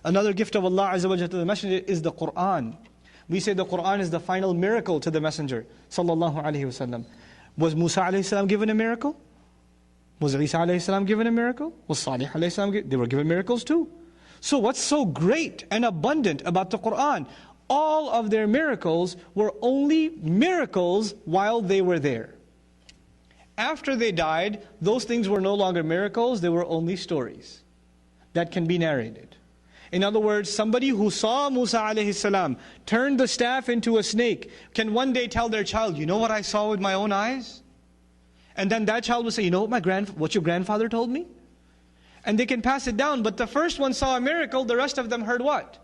Another gift of Allah Azza wa Jalla to the Messenger is the Qur'an. We say the Qur'an is the final miracle to the Messenger sallallahu alaihi wasallam. Was Musa alayhi salam given a miracle? Was Isa alayhi salam given a miracle? Was Salih alayhi salam given? They were given miracles too. So what's so great and abundant about the Qur'an? All of their miracles were only miracles while they were there. After they died, those things were no longer miracles, they were only stories that can be narrated. In other words, somebody who saw Musa alayhi salam turn the staff into a snake can one day tell their child, you know what I saw with my own eyes? And then that child will say, you know what your grandfather told me? And they can pass it down, but the first one saw a miracle, the rest of them heard what?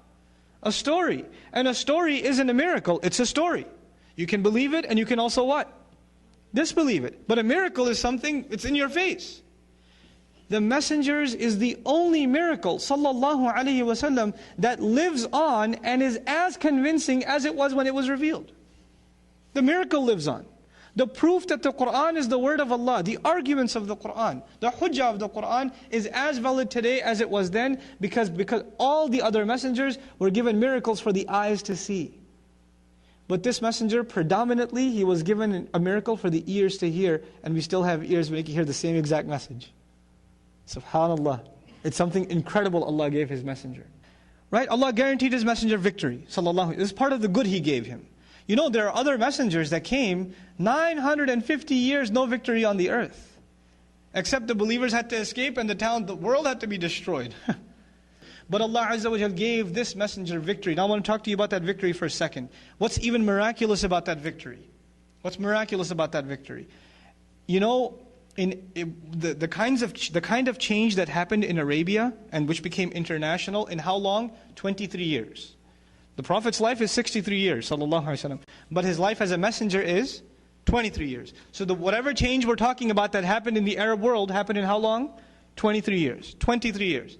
A story. And a story isn't a miracle, it's a story. You can believe it and you can also what? Disbelieve it. But a miracle is something, it's in your face. The Messengers is the only miracle, sallallahu alaihi wasallam, that lives on and is as convincing as it was when it was revealed. The miracle lives on. The proof that the Qur'an is the word of Allah, the arguments of the Qur'an, the hujjah of the Qur'an is as valid today as it was then because all the other messengers were given miracles for the eyes to see. But this messenger, predominantly, he was given a miracle for the ears to hear, and we still have ears where we can hear the same exact message. SubhanAllah. It's something incredible Allah gave His messenger. Right? Allah guaranteed His messenger victory. Sallallahu. This is part of the good He gave him. You know, there are other messengers that came 950 years, no victory on the earth. Except the believers had to escape and the world had to be destroyed. But Allah Azza wa Jal gave this messenger victory. Now I want to talk to you about that victory for a second. What's even miraculous about that victory? What's miraculous about that victory? You know, the kind of change that happened in Arabia and which became international in how long? 23 years. The Prophet's life is 63 years, sallallahu alaihi wasallam. But his life as a messenger is 23 years. So whatever change we're talking about that happened in the Arab world happened in how long? 23 years. 23 years.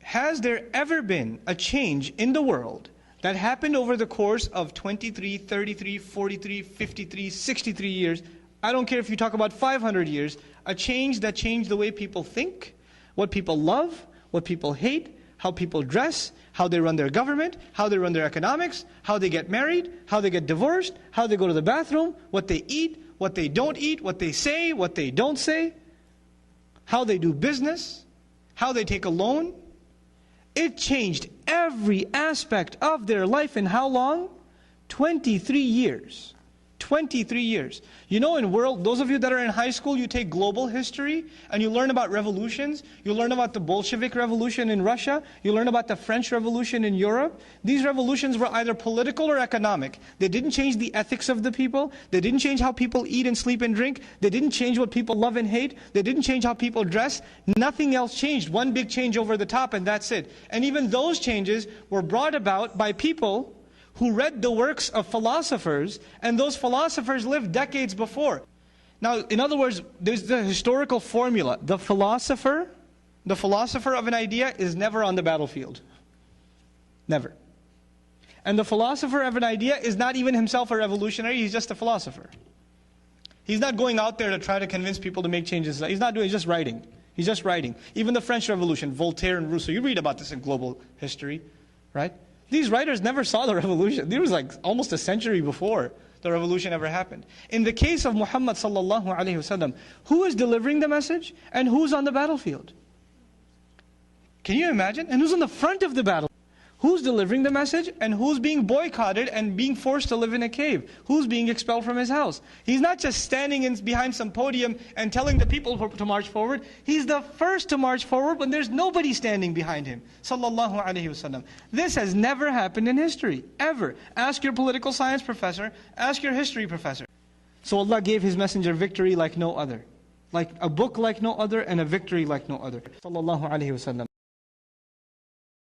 Has there ever been a change in the world that happened over the course of 23, 33, 43, 53, 63 years? I don't care if you talk about 500 years. A change that changed the way people think, what people love, what people hate, how people dress, how they run their government, how they run their economics, how they get married, how they get divorced, how they go to the bathroom, what they eat, what they don't eat, what they say, what they don't say, how they do business, how they take a loan. It changed every aspect of their life in how long? 23 years. 23 years. You know, those of you that are in high school, you take global history and you learn about revolutions. You learn about the Bolshevik Revolution in Russia. You learn about the French Revolution in Europe. These revolutions were either political or economic. They didn't change the ethics of the people. They didn't change how people eat and sleep and drink. They didn't change what people love and hate. They didn't change how people dress. Nothing else changed. One big change over the top and that's it. And even those changes were brought about by people who read the works of philosophers, and those philosophers lived decades before. Now, in other words, there's the historical formula. The philosopher of an idea is never on the battlefield. Never. And the philosopher of an idea is not even himself a revolutionary, he's just a philosopher. He's not going out there to try to convince people to make changes. He's just writing. He's just writing. Even the French Revolution, Voltaire and Rousseau, you read about this in global history, right? These writers never saw the revolution. It was like almost a century before the revolution ever happened. In the case of Muhammad sallallahu alaihi wasallam, who is delivering the message and who's on the battlefield? Can you imagine? And who's on the front of the battle? Who's delivering the message and who's being boycotted and being forced to live in a cave? Who's being expelled from his house? He's not just standing behind some podium and telling the people to march forward. He's the first to march forward when there's nobody standing behind him. Sallallahu alaihi wasallam. This has never happened in history, ever. Ask your political science professor, ask your history professor. So Allah gave His messenger victory like no other. Like a book like no other and a victory like no other. Sallallahu alaihi wasallam.